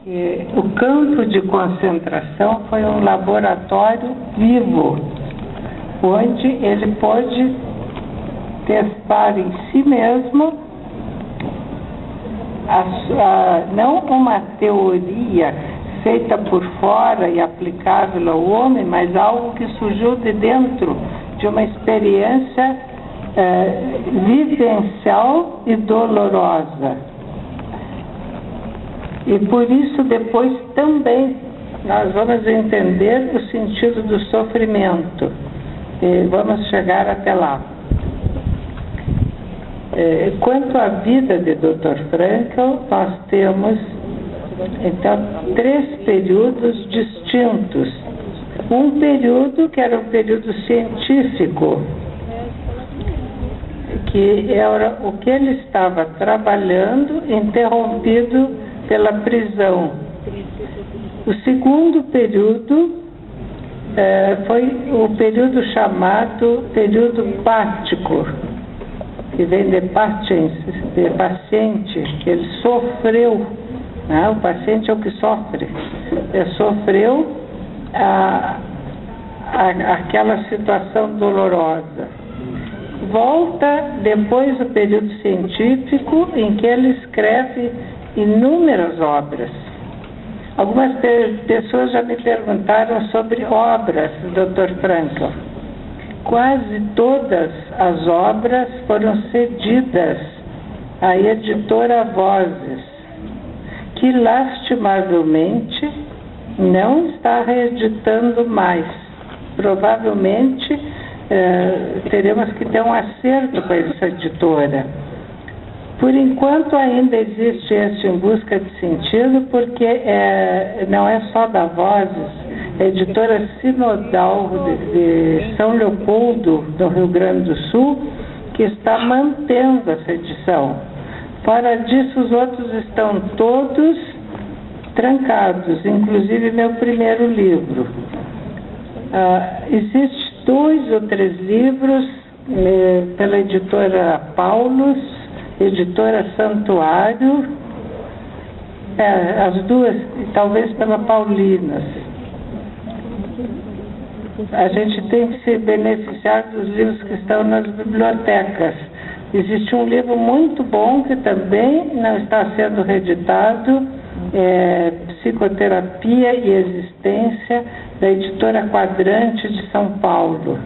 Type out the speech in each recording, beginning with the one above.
que o campo de concentração foi um laboratório vivo, onde ele pôde testar em si mesmo não uma teoria feita por fora e aplicável ao homem, mas algo que surgiu de dentro de uma experiência vivencial e dolorosa. E por isso depois também nós vamos entender o sentido do sofrimento. E vamos chegar até lá. Quanto à vida de Dr. Frankl, nós temos então 3 períodos distintos. Um período que era um período científico, que era o que ele estava trabalhando, interrompido pela prisão. O segundo período foi o período chamado período pático, que vem de paciente, que ele sofreu, né? O paciente é o que sofre, ele sofreu aquela situação dolorosa. Volta depois do período científico, em que ele escreve inúmeras obras. Algumas pessoas já me perguntaram sobre obras do Dr. Frankl. Quase todas as obras foram cedidas à editora Vozes, que lastimavelmente não está reeditando mais. Provavelmente teremos que ter um acerto com essa editora. Por enquanto ainda existe este Em Busca de Sentido, porque não é só da Vozes, a editora Sinodal de São Leopoldo, do Rio Grande do Sul, que está mantendo essa edição. Fora disso, os outros estão todos trancados, inclusive meu primeiro livro. Existem 2 ou 3 livros pela editora Paulus, editora Santuário, as duas, talvez pela Paulinas. A gente tem que se beneficiar dos livros que estão nas bibliotecas. Existe um livro muito bom que também não está sendo reeditado, Psicoterapia e Existência, da editora Quadrante de São Paulo.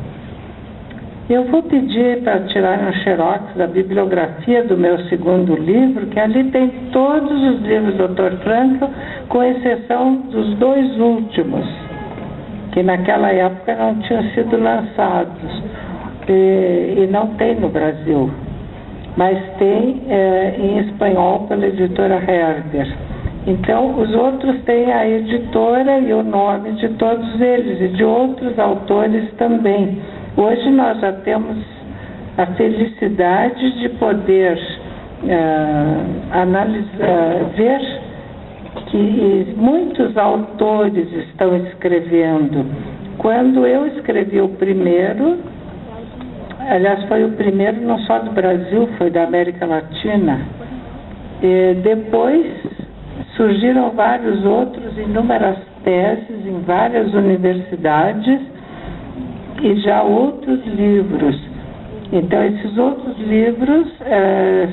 Eu vou pedir para tirar um xerox da bibliografia do meu segundo livro, que ali tem todos os livros do Dr. Frankl, com exceção dos 2 últimos, que naquela época não tinham sido lançados, e não tem no Brasil, mas tem em espanhol pela editora Herder. Então, os outros têm a editora e o nome de todos eles, e de outros autores também. Hoje nós já temos a felicidade de poder ver que muitos autores estão escrevendo. Quando eu escrevi o primeiro, aliás, foi o primeiro não só do Brasil, foi da América Latina, e depois surgiram vários outros, inúmeras teses em várias universidades, e já outros livros. Então, esses outros livros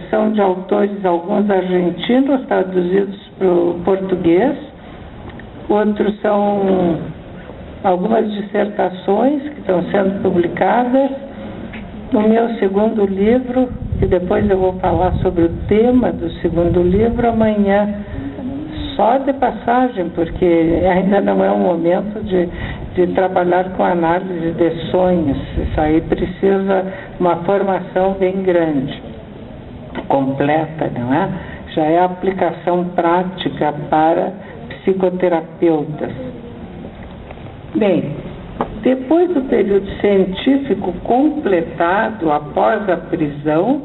são de autores, alguns argentinos, traduzidos para o português, outros são algumas dissertações que estão sendo publicadas. No meu segundo livro, e depois eu vou falar sobre o tema do segundo livro amanhã, só de passagem, porque ainda não é o momento de trabalhar com análise de sonhos. Isso aí precisa uma formação bem grande, completa, não é? Já é aplicação prática para psicoterapeutas. Bem, depois do período científico completado após a prisão,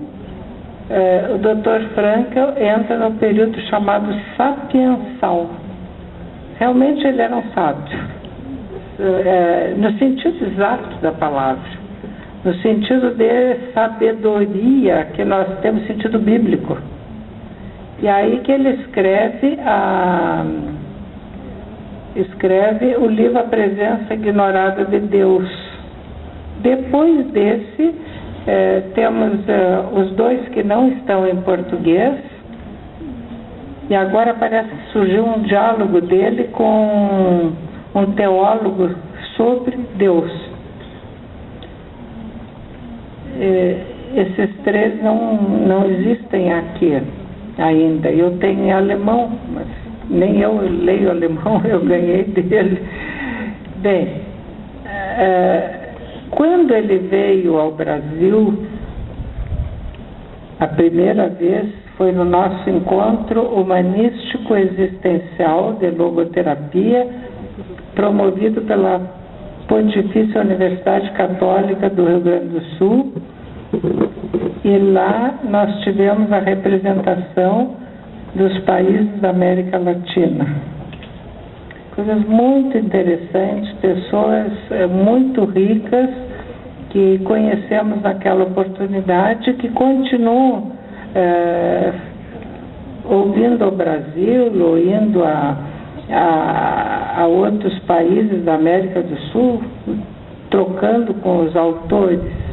o Dr. Frankl entra no período chamado sapiensal. Realmente ele era um sábio, no sentido exato da palavra, no sentido de sabedoria que nós temos, sentido bíblico. E aí que ele escreve o livro A Presença Ignorada de Deus. Depois desse, temos os dois que não estão em português, e agora parece que surgiu um diálogo dele com um teólogo sobre Deus. Esses três não existem aqui ainda. Eu tenho em alemão, mas nem eu leio alemão, eu ganhei dele. Bem, quando ele veio ao Brasil, a primeira vez foi no nosso encontro humanístico existencial de logoterapia, promovido pela Pontifícia Universidade Católica do Rio Grande do Sul, e lá nós tivemos a representação dos países da América Latina. Coisas muito interessantes, pessoas muito ricas que conhecemos naquela oportunidade, que continuam ouvindo o Brasil, ou indo a outros países da América do Sul, trocando com os autores.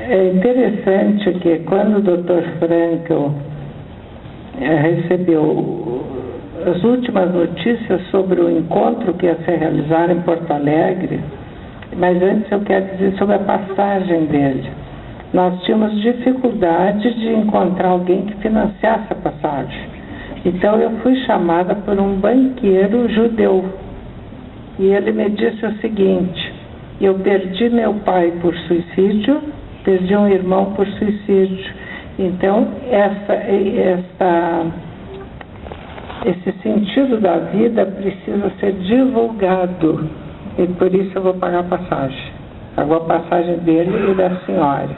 É interessante que quando o Dr. Frankl recebeu as últimas notícias sobre o encontro que ia se realizar em Porto Alegre, mas antes eu quero dizer sobre a passagem dele. Nós tínhamos dificuldade de encontrar alguém que financiasse a passagem. Então eu fui chamada por um banqueiro judeu, e ele me disse o seguinte: eu perdi meu pai por suicídio, perdi um irmão por suicídio. Então, esse sentido da vida precisa ser divulgado. E por isso eu vou pagar a passagem. Pagou a passagem dele e da senhora.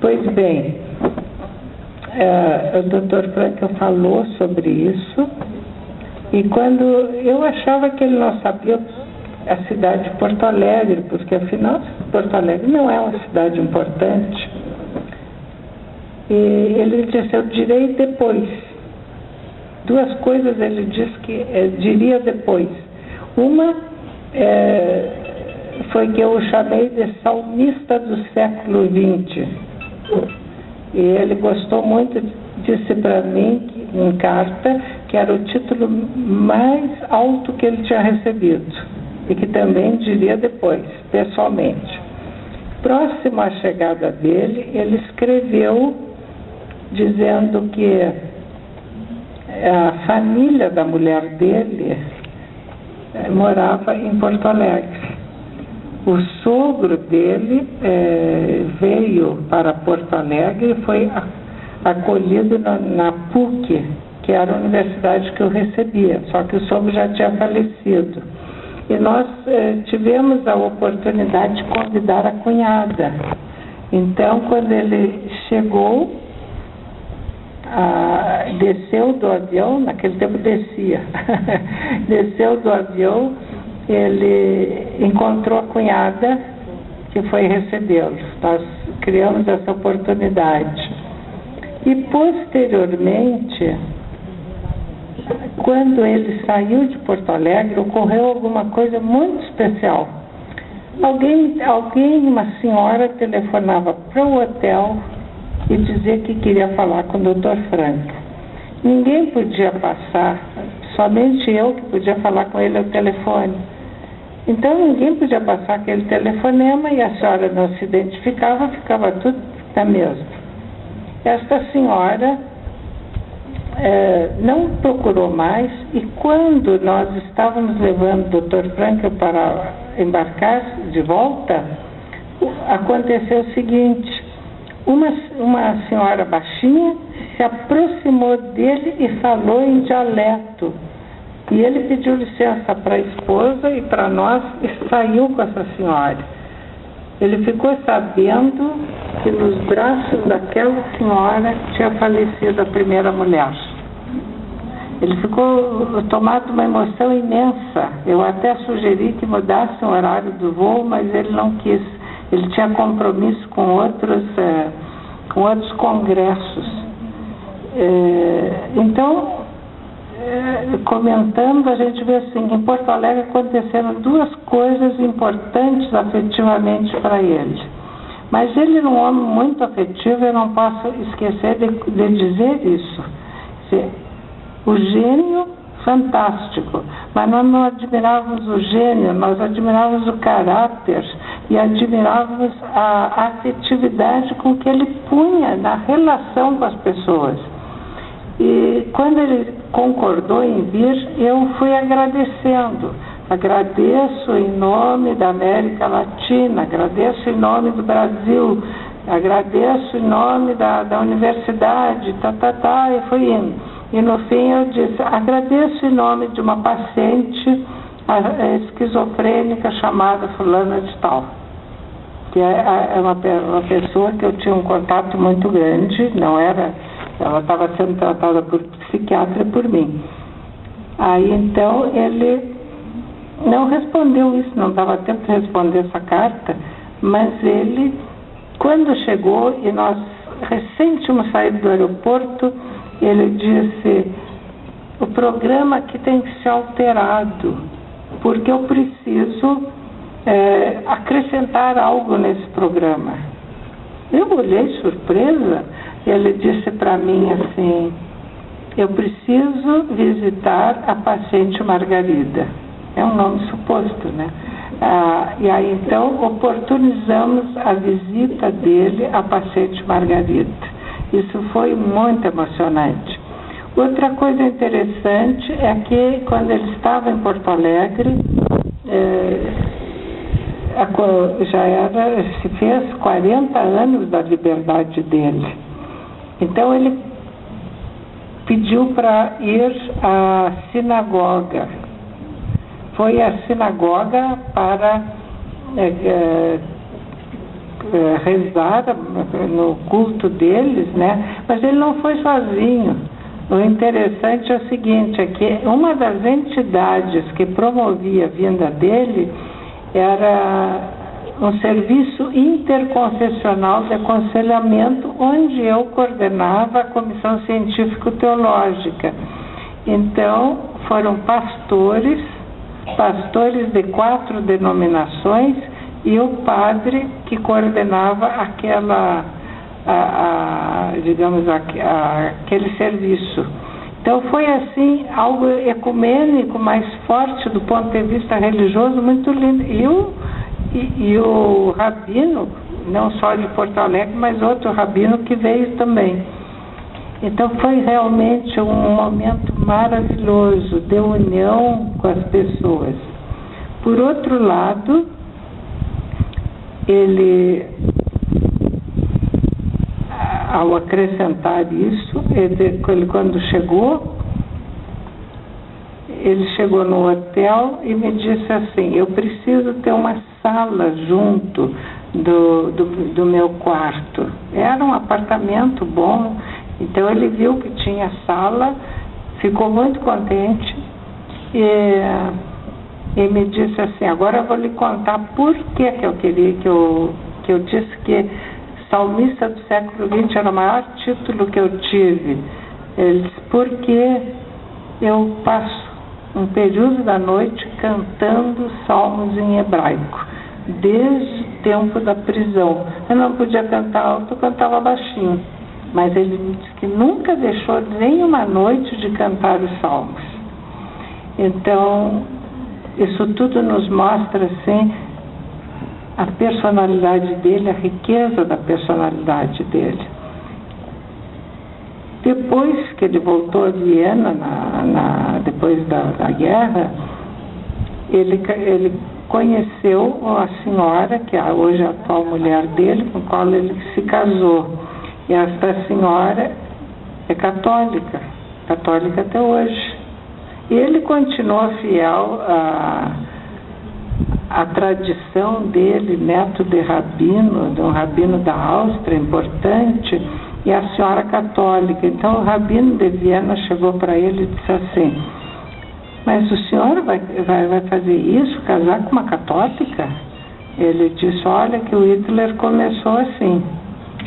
Pois bem, o Dr. Frankl falou sobre isso. E quando eu achava que ele não sabia a cidade de Porto Alegre, porque afinal Porto Alegre não é uma cidade importante. E ele disse: eu direi depois. Duas coisas ele disse que diria depois. Uma foi que eu o chamei de salmista do século XX. E ele gostou muito, disse para mim em carta que era o título mais alto que ele tinha recebido, e que também diria depois, pessoalmente. Próximo à chegada dele, ele escreveu dizendo que a família da mulher dele morava em Porto Alegre. O sogro dele veio para Porto Alegre e foi acolhido na PUC, que era a universidade que eu recebia, só que o sogro já tinha falecido. E nós tivemos a oportunidade de convidar a cunhada. Então, quando ele chegou, desceu do avião, naquele tempo descia, desceu do avião, ele encontrou a cunhada que foi recebê-lo. Nós criamos essa oportunidade. E, posteriormente, quando ele saiu de Porto Alegre, ocorreu alguma coisa muito especial. Uma senhora, telefonava para o hotel e dizia que queria falar com o Dr. Frankl. Ninguém podia passar, somente eu que podia falar com ele ao telefone. Então ninguém podia passar aquele telefonema e a senhora não se identificava, ficava tudo na mesma. Esta senhora não procurou mais, e quando nós estávamos levando o Dr. Frankl para embarcar de volta, aconteceu o seguinte: uma senhora baixinha se aproximou dele e falou em dialeto. E ele pediu licença para a esposa e para nós e saiu com essa senhora. Ele ficou sabendo que nos braços daquela senhora tinha falecido a primeira mulher. Ele ficou tomado de uma emoção imensa. Eu até sugeri que mudasse o horário do voo, mas ele não quis. Ele tinha compromisso com outros com outros congressos. Então, comentando, a gente vê assim, em Porto Alegre aconteceram duas coisas importantes afetivamente para ele. Mas ele era um homem muito afetivo, eu não posso esquecer de dizer isso. O gênio, fantástico, mas nós não admirávamos o gênio, nós admirávamos o caráter e admirávamos a afetividade com que ele punha na relação com as pessoas. E quando ele concordou em vir, eu fui agradecendo. Agradeço em nome da América Latina, agradeço em nome do Brasil, agradeço em nome da universidade, e fui indo. E no fim eu disse, agradeço em nome de uma paciente esquizofrênica chamada fulana de tal, que é uma pessoa que eu tinha um contato muito grande, ela estava sendo tratada por psiquiatra por mim. Aí então ele não respondeu isso, não dava tempo de responder essa carta, mas ele, quando chegou e nós recém tínhamos saído do aeroporto, ele disse, o programa aqui tem que ser alterado, porque eu preciso acrescentar algo nesse programa. Eu olhei surpresa, ele disse para mim assim, eu preciso visitar a paciente Margarida. É um nome suposto, né? E aí então oportunizamos a visita dele à paciente Margarida. Isso foi muito emocionante. Outra coisa interessante é que quando ele estava em Porto Alegre, se fez 40 anos da liberdade dele. Então ele pediu para ir à sinagoga. Foi à sinagoga para rezar no culto deles, né? Mas ele não foi sozinho. O interessante é o seguinte, é que uma das entidades que promovia a vinda dele era um serviço interconfessional de aconselhamento, onde eu coordenava a Comissão Científico-Teológica. Então, foram pastores de 4 denominações e o padre que coordenava aquele serviço. Então foi assim, algo ecumênico, mais forte do ponto de vista religioso, muito lindo. E o rabino, não só de Porto Alegre, mas outro rabino que veio também. Então foi realmente um momento maravilhoso de união com as pessoas. Por outro lado, ele, ao acrescentar isso, ele quando chegou, ele chegou no hotel e me disse assim, eu preciso ter uma sala junto do meu quarto. Era um apartamento bom, então ele viu que tinha sala, ficou muito contente e me disse assim, agora eu vou lhe contar por que eu queria que eu disse que salmista do século XX era o maior título que eu tive. Ele disse, porque eu passo um período da noite cantando salmos em hebraico, desde o tempo da prisão. Eu não podia cantar alto, eu cantava baixinho. Mas ele me disse que nunca deixou nenhuma noite de cantar os salmos. Então, isso tudo nos mostra, assim, a personalidade dele, a riqueza da personalidade dele. Depois que ele voltou a Viena, depois da guerra, ele conheceu a senhora, que é hoje a atual mulher dele, com a qual ele se casou. E essa senhora é católica até hoje. E ele continua fiel à tradição dele, neto de rabino, de um rabino da Áustria importante, e a senhora católica. Então o rabino de Viena chegou para ele e disse assim, mas o senhor vai fazer isso, casar com uma católica? Ele disse, olha que o Hitler começou assim.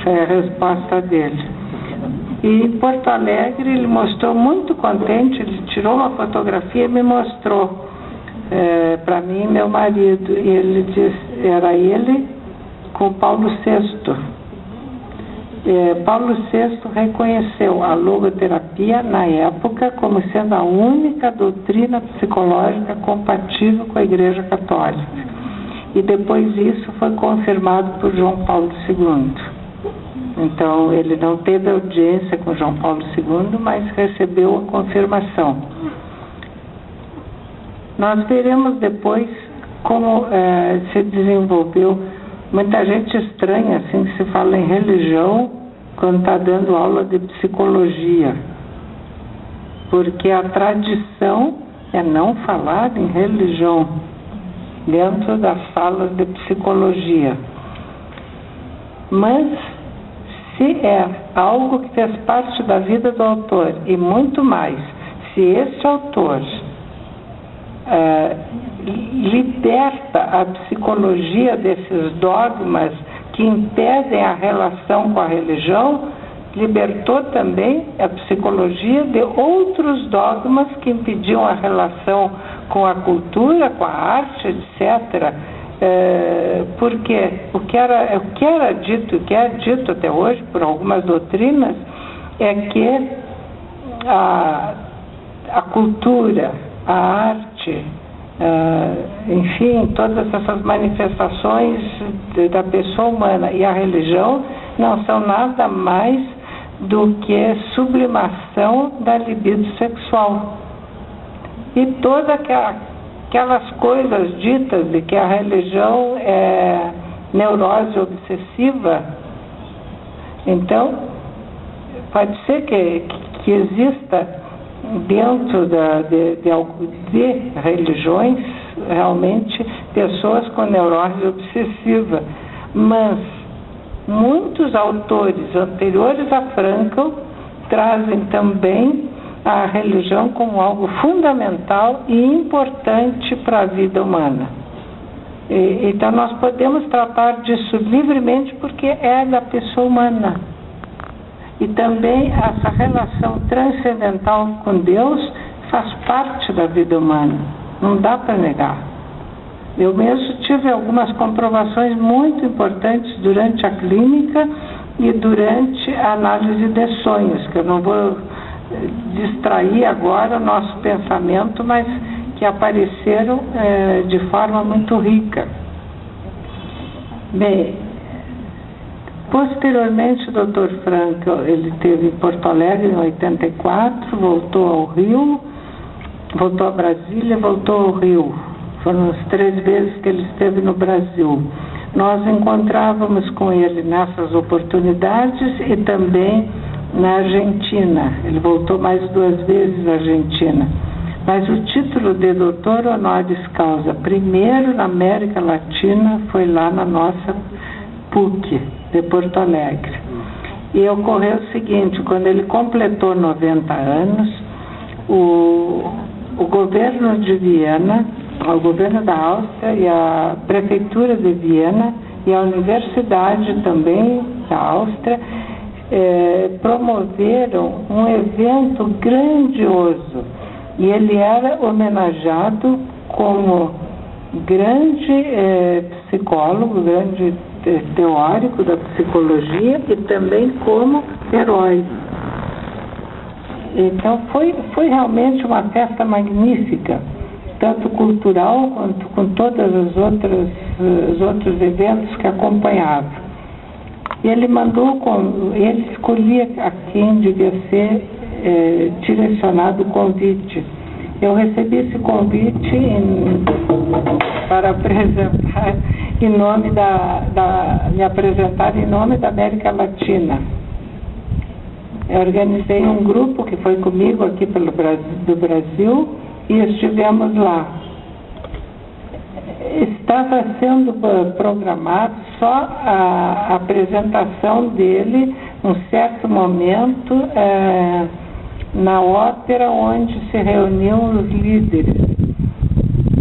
Foi a resposta dele. E em Porto Alegre ele mostrou muito contente, ele tirou uma fotografia e me mostrou para mim e meu marido. E ele disse, era ele com Paulo VI. Paulo VI reconheceu a logoterapia na época como sendo a única doutrina psicológica compatível com a Igreja Católica. E depois isso foi confirmado por João Paulo II. Então, ele não teve audiência com João Paulo II, mas recebeu a confirmação. Nós veremos depois como se desenvolveu. Muita gente estranha, assim, que se fala em religião quando está dando aula de psicologia. Porque a tradição é não falar em religião dentro das salas de psicologia. Mas se é algo que fez parte da vida do autor, e muito mais, se esse autor liberta a psicologia desses dogmas que impedem a relação com a religião, libertou também a psicologia de outros dogmas que impediam a relação com a cultura, com a arte, etc. Porque o que era dito, o que é dito até hoje por algumas doutrinas, é que a cultura, a arte, enfim, todas essas manifestações da pessoa humana e a religião não são nada mais do que sublimação da libido sexual. E todas aquelas coisas ditas de que a religião é neurose obsessiva, então pode ser que exista dentro de religiões realmente pessoas com neurose obsessiva, mas muitos autores anteriores a Frankl trazem também a religião como algo fundamental e importante para a vida humana. Então nós podemos tratar disso livremente porque é da pessoa humana. E também essa relação transcendental com Deus faz parte da vida humana, não dá para negar. Eu mesmo tive algumas comprovações muito importantes durante a clínica e durante a análise de sonhos, que eu não vou distrair agora o nosso pensamento, mas que apareceram de forma muito rica. Bem, posteriormente o Dr. Frankl, ele esteve em Porto Alegre em 84, voltou ao Rio, voltou a Brasília, voltou ao Rio. Foram as 3 vezes que ele esteve no Brasil. Nós encontrávamos com ele nessas oportunidades e também na Argentina. Ele voltou mais 2 vezes à Argentina. Mas o título de doutor honoris causa, primeiro na América Latina, foi lá na nossa PUC de Porto Alegre. E ocorreu o seguinte, quando ele completou 90 anos, o governo de Viena, o governo da Áustria e a prefeitura de Viena e a universidade também da Áustria promoveram um evento grandioso e ele era homenageado como grande psicólogo, grande teórico da psicologia e também como herói. Então foi realmente uma festa magnífica, tanto cultural quanto com todas os outros eventos que acompanhavam. E ele ele escolhia a quem devia ser direcionado o convite. Eu recebi esse convite para apresentar em nome me apresentar em nome da América Latina. Eu organizei um grupo que foi comigo aqui do Brasil e estivemos lá. Estava sendo programado só a apresentação dele, num certo momento, na ópera onde se reuniam os líderes.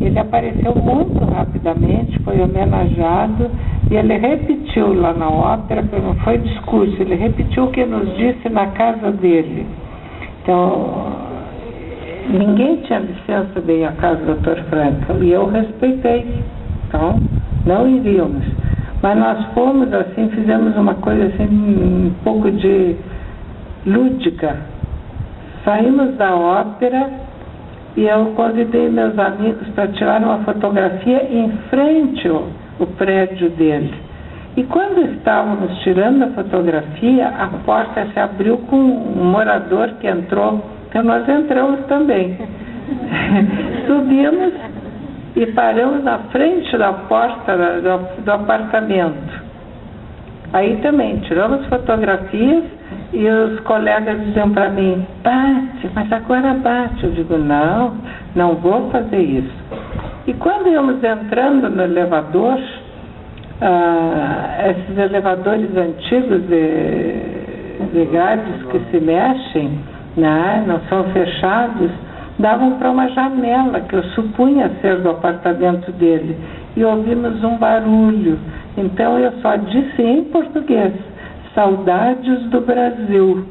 Ele apareceu muito rapidamente, foi homenageado E ele repetiu lá na ópera, não foi discurso, ele repetiu o que nos disse na casa dele. Então, ninguém tinha licença de ir à casa do Dr. Frankl, e eu respeitei. Então, não iríamos. Mas nós fomos assim, fizemos uma coisa assim, um pouco de lúdica. Saímos da ópera e eu convidei meus amigos para tirar uma fotografia em frente ao prédio dele. E quando estávamos tirando a fotografia, a porta se abriu com um morador que entrou. Então nós entramos também. Subimos e paramos na frente da porta do apartamento. Aí também tiramos fotografias e os colegas diziam para mim: bate, mas agora bate. Eu digo: não vou fazer isso. E quando íamos entrando no elevador, esses elevadores antigos de grades que se mexem, não são fechados, davam para uma janela que eu supunha ser do apartamento dele, e ouvimos um barulho. Então eu só disse em português: saudades do Brasil.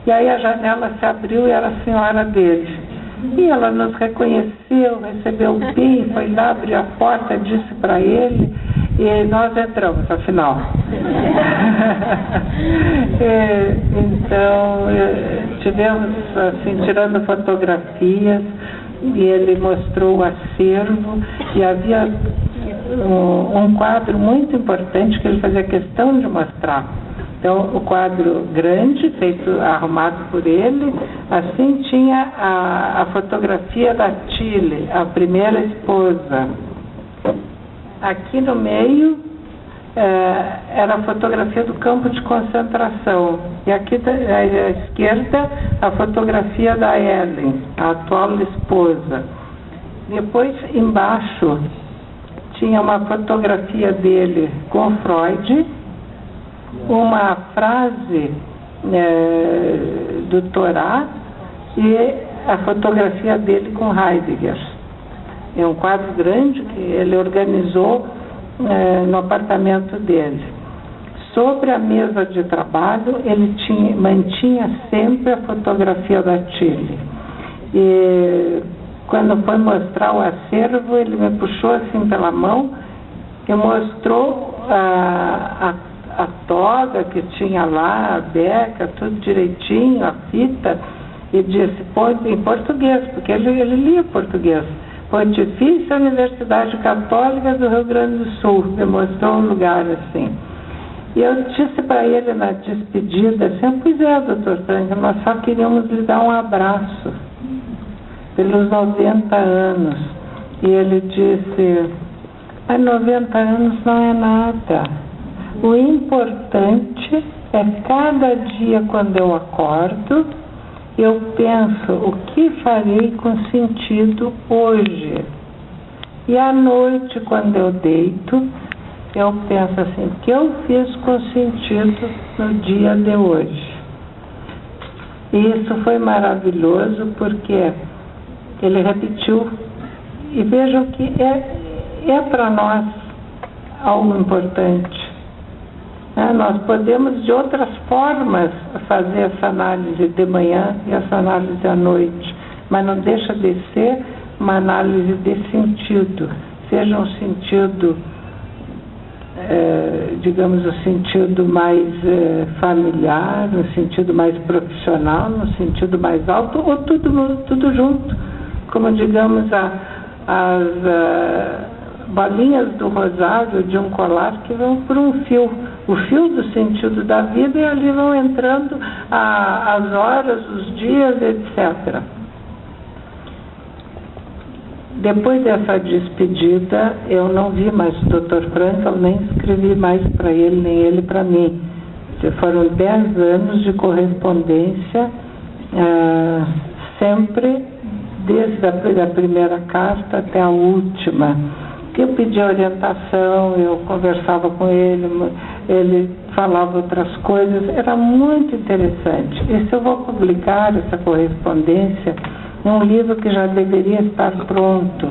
E aí a janela se abriu e era a senhora dele. E ela nos reconheceu, recebeu bem, foi lá, abriu a porta, disse para ele, e nós entramos, afinal. Então, tivemos, assim, tirando fotografias, e ele mostrou o acervo, e havia um quadro muito importante que ele fazia questão de mostrar. Então, o quadro grande, arrumado por ele, assim tinha a fotografia da Tilly, a primeira esposa. Aqui no meio era a fotografia do campo de concentração. E aqui à esquerda, a fotografia da Ellen, a atual esposa. Depois, embaixo, tinha uma fotografia dele com Freud, uma frase do Torá e a fotografia dele com Heidegger. É um quadro grande que ele organizou no apartamento dele. Sobre a mesa de trabalho, ele mantinha sempre a fotografia da Tilly. E quando foi mostrar o acervo, ele me puxou assim pela mão e mostrou a toga que tinha lá, a beca, tudo direitinho, a fita, e disse, em português, porque ele lia português: Pontifícia Universidade Católica do Rio Grande do Sul. Me mostrou um lugar assim. E eu disse para ele na despedida assim: pois é, Dr. Frankl, nós só queríamos lhe dar um abraço pelos 90 anos. E ele disse: mas 90 anos não é nada. O importante é cada dia, quando eu acordo, eu penso o que farei com sentido hoje. E à noite, quando eu deito, eu penso assim: o que eu fiz com sentido no dia de hoje. E isso foi maravilhoso, porque ele repetiu. E vejam que é para nós algo importante. Nós podemos, de outras formas, fazer essa análise de manhã e essa análise à noite, mas não deixa de ser uma análise de sentido, seja um sentido, digamos, um sentido mais familiar, um sentido mais profissional, um sentido mais alto, ou tudo junto, como, digamos, as bolinhas do rosário de um colar que vão por um fio, o fio do sentido da vida, e ali vão entrando as horas, os dias, etc. Depois dessa despedida, eu não vi mais o Dr. Frankl, nem escrevi mais para ele, nem ele para mim. Foram 10 anos de correspondência, sempre, desde a primeira carta até a última. Eu pedia orientação, eu conversava com ele, ele falava outras coisas, era muito interessante. E se eu vou publicar essa correspondência, é um livro que já deveria estar pronto,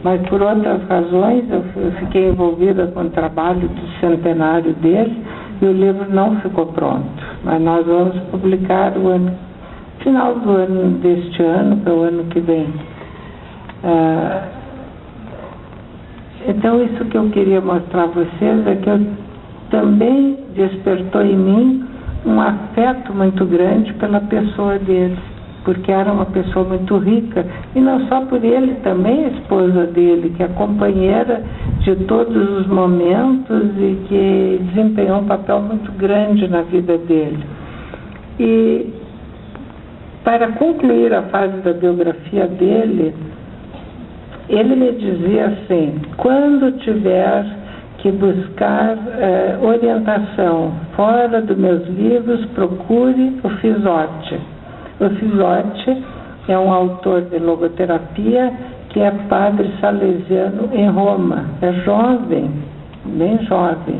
mas por outras razões eu fiquei envolvida com o trabalho do centenário dele e o livro não ficou pronto. Mas nós vamos publicar no final do ano deste ano, para o ano que vem. Então, isso que eu queria mostrar a vocês é que eu também despertou em mim um afeto muito grande pela pessoa dele, porque era uma pessoa muito rica, e não só por ele, também a esposa dele, que é companheira de todos os momentos e que desempenhou um papel muito grande na vida dele. E para concluir a fase da biografia dele, ele me dizia assim: quando tiver que buscar orientação fora dos meus livros, procure o Fisotti. O Fisotti é um autor de logoterapia que é padre salesiano em Roma. É jovem, bem jovem.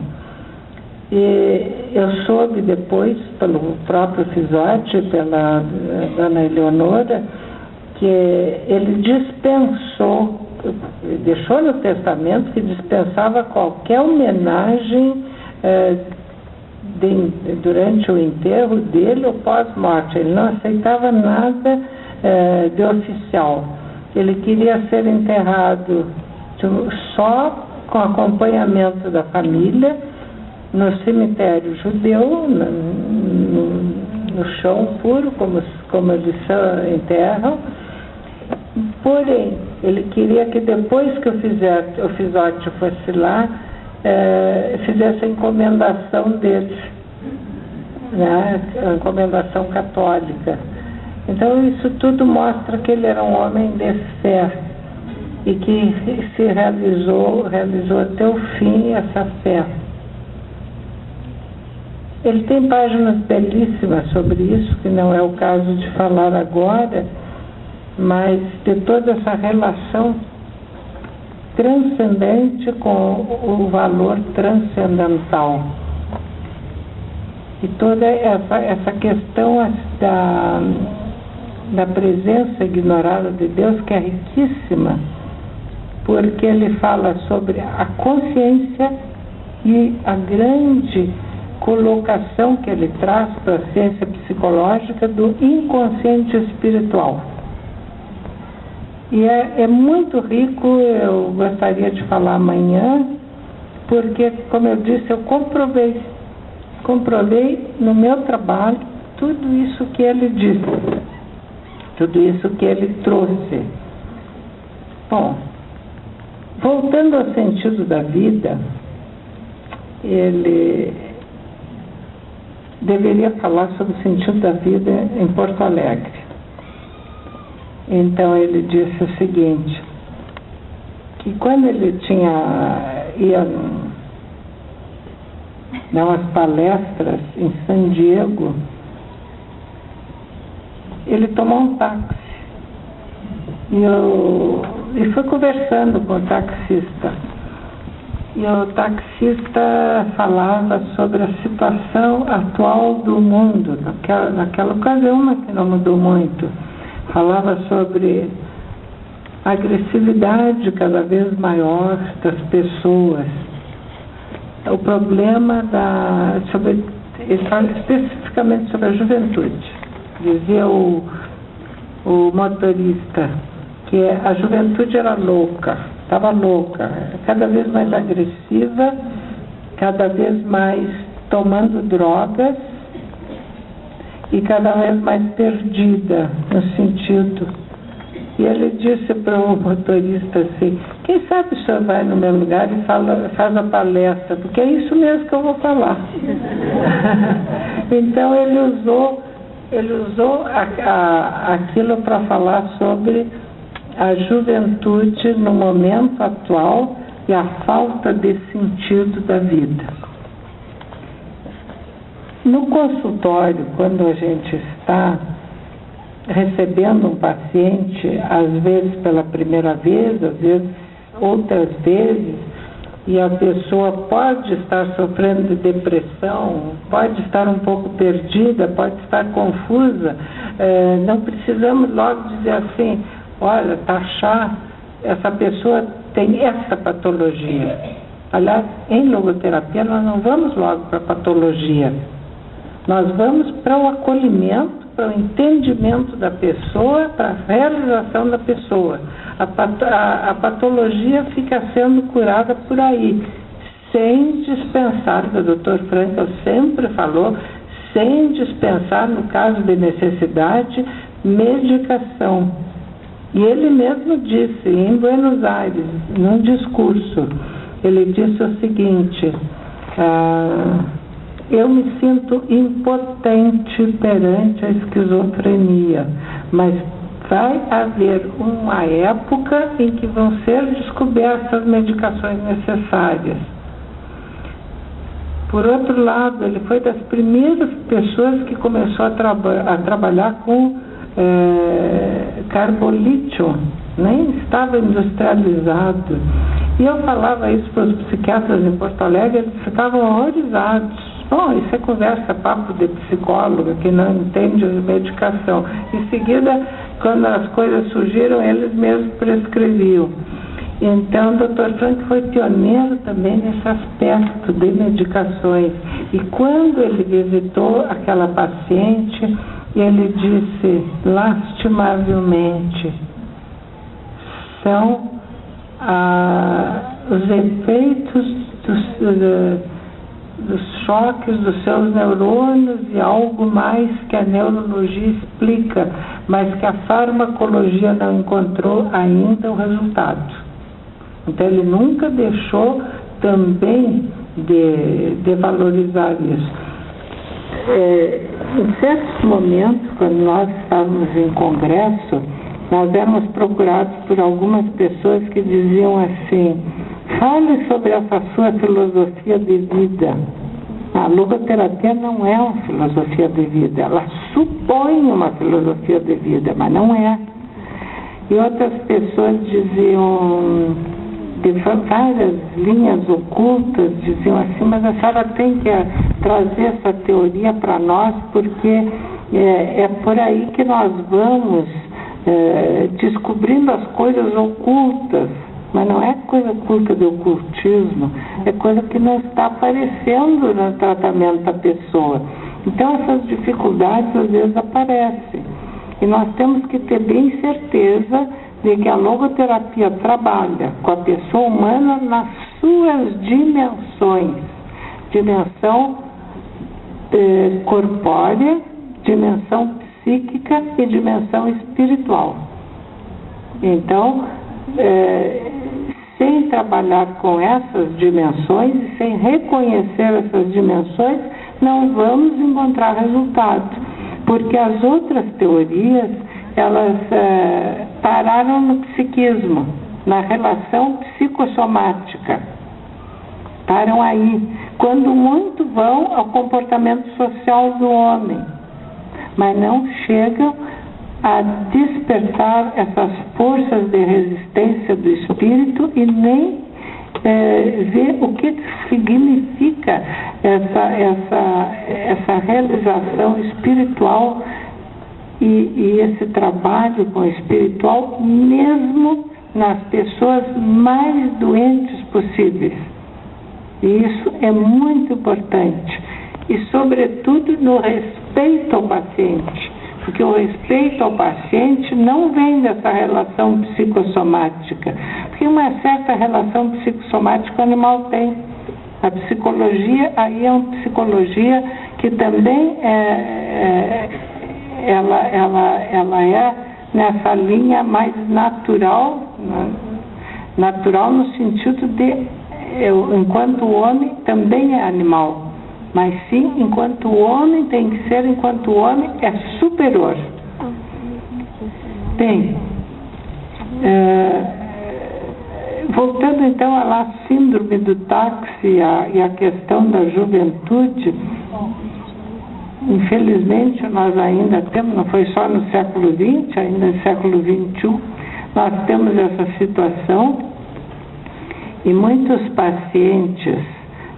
E eu soube depois, pelo próprio Fisotti, pela dona Eleonora, que ele dispensou, deixou no testamento que dispensava qualquer homenagem durante o enterro dele ou pós-morte. Ele não aceitava nada de oficial. Ele queria ser enterrado só com acompanhamento da família, no cemitério judeu, no chão puro, como eles enterram. Porém, ele queria que depois que o Fisotti fosse lá, fizesse a encomendação dele, né? A encomendação católica. Então, isso tudo mostra que ele era um homem de fé e que se realizou até o fim essa fé. Ele tem páginas belíssimas sobre isso, que não é o caso de falar agora, mas de toda essa relação transcendente com o valor transcendental. E toda essa questão da presença ignorada de Deus, que é riquíssima, porque ele fala sobre a consciência e a grande colocação que ele traz para a ciência psicológica do inconsciente espiritual. E é muito rico, eu gostaria de falar amanhã, porque, como eu disse, eu comprovei no meu trabalho tudo isso que ele disse, tudo isso que ele trouxe. Bom, voltando ao sentido da vida, ele deveria falar sobre o sentido da vida em Porto Alegre. Então ele disse o seguinte, que quando ele ia dar umas palestras em San Diego, ele tomou um táxi e foi conversando com o taxista. E o taxista falava sobre a situação atual do mundo, naquela ocasião, mas que não mudou muito. Falava sobre a agressividade cada vez maior das pessoas. O problema ele fala especificamente sobre a juventude. Dizia o motorista que a juventude era louca, estava louca, cada vez mais agressiva, cada vez mais tomando drogas e cada vez mais perdida no sentido. E ele disse para o motorista assim, quem sabe o senhor vai no meu lugar e faz a palestra, porque é isso mesmo que eu vou falar. Então ele usou aquilo para falar sobre a juventude no momento atual e a falta de sentido da vida. No consultório, quando a gente está recebendo um paciente, às vezes pela primeira vez, às vezes outras vezes, e a pessoa pode estar sofrendo de depressão, pode estar um pouco perdida, pode estar confusa, não precisamos logo dizer assim, olha, está chato, essa pessoa tem essa patologia. Aliás, em logoterapia nós não vamos logo para a patologia. Nós vamos para o acolhimento, para o entendimento da pessoa, para a realização da pessoa. A patologia fica sendo curada por aí, sem dispensar, o Dr. Frankl sempre falou, sem dispensar, no caso de necessidade, medicação. E ele mesmo disse, em Buenos Aires, num discurso, ele disse o seguinte: eu me sinto impotente perante a esquizofrenia, mas vai haver uma época em que vão ser descobertas as medicações necessárias. Por outro lado, ele foi das primeiras pessoas que começou a trabalhar com carbolítio, nem estava industrializado. E eu falava isso para os psiquiatras em Porto Alegre, eles ficavam horrorizados. Bom, isso é conversa, papo de psicólogo que não entende a medicação. Em seguida, quando as coisas surgiram, eles mesmos prescreviam. Então, o Dr. Frankl foi pioneiro também nesse aspecto de medicações. E quando ele visitou aquela paciente, ele disse, lastimavelmente, são os efeitos dos choques dos seus neurônios e algo mais que a neurologia explica, mas que a farmacologia não encontrou ainda o resultado. Então ele nunca deixou também de valorizar isso. Em certos momentos, quando nós estávamos em congresso, nós éramos procurados por algumas pessoas que diziam assim, fale sobre essa sua filosofia de vida. A logoterapia não é uma filosofia de vida, ela supõe uma filosofia de vida, mas não é. E outras pessoas diziam, de várias linhas ocultas, diziam assim, mas a senhora tem que trazer essa teoria para nós, porque é por aí que nós vamos descobrindo as coisas ocultas. Mas não é coisa oculta de ocultismo, é coisa que não está aparecendo no tratamento da pessoa. Então essas dificuldades às vezes aparecem. E nós temos que ter bem certeza de que a logoterapia trabalha com a pessoa humana nas suas dimensões. Dimensão corpórea, dimensão psíquica e dimensão espiritual. Então, sem trabalhar com essas dimensões e sem reconhecer essas dimensões, não vamos encontrar resultado, porque as outras teorias, elas pararam no psiquismo, na relação psicossomática, param aí, quando muito vão ao comportamento social do homem, mas não chegam a despertar essas forças de resistência do espírito e nem ver o que significa essa realização espiritual e esse trabalho com o espiritual, mesmo nas pessoas mais doentes possíveis. E isso é muito importante. E, sobretudo, no respeito ao paciente. Porque o respeito ao paciente não vem dessa relação psicossomática. Porque uma certa relação psicossomática o animal tem. A psicologia, aí é uma psicologia que também ela é nessa linha mais natural, né? Natural no sentido de, enquanto o homem também é animal. Mas sim, enquanto o homem tem que ser, enquanto o homem é superior. Bem, voltando então à síndrome do táxi e a questão da juventude, infelizmente nós ainda temos, não foi só no século XX, ainda no século XXI, nós temos essa situação e muitos pacientes,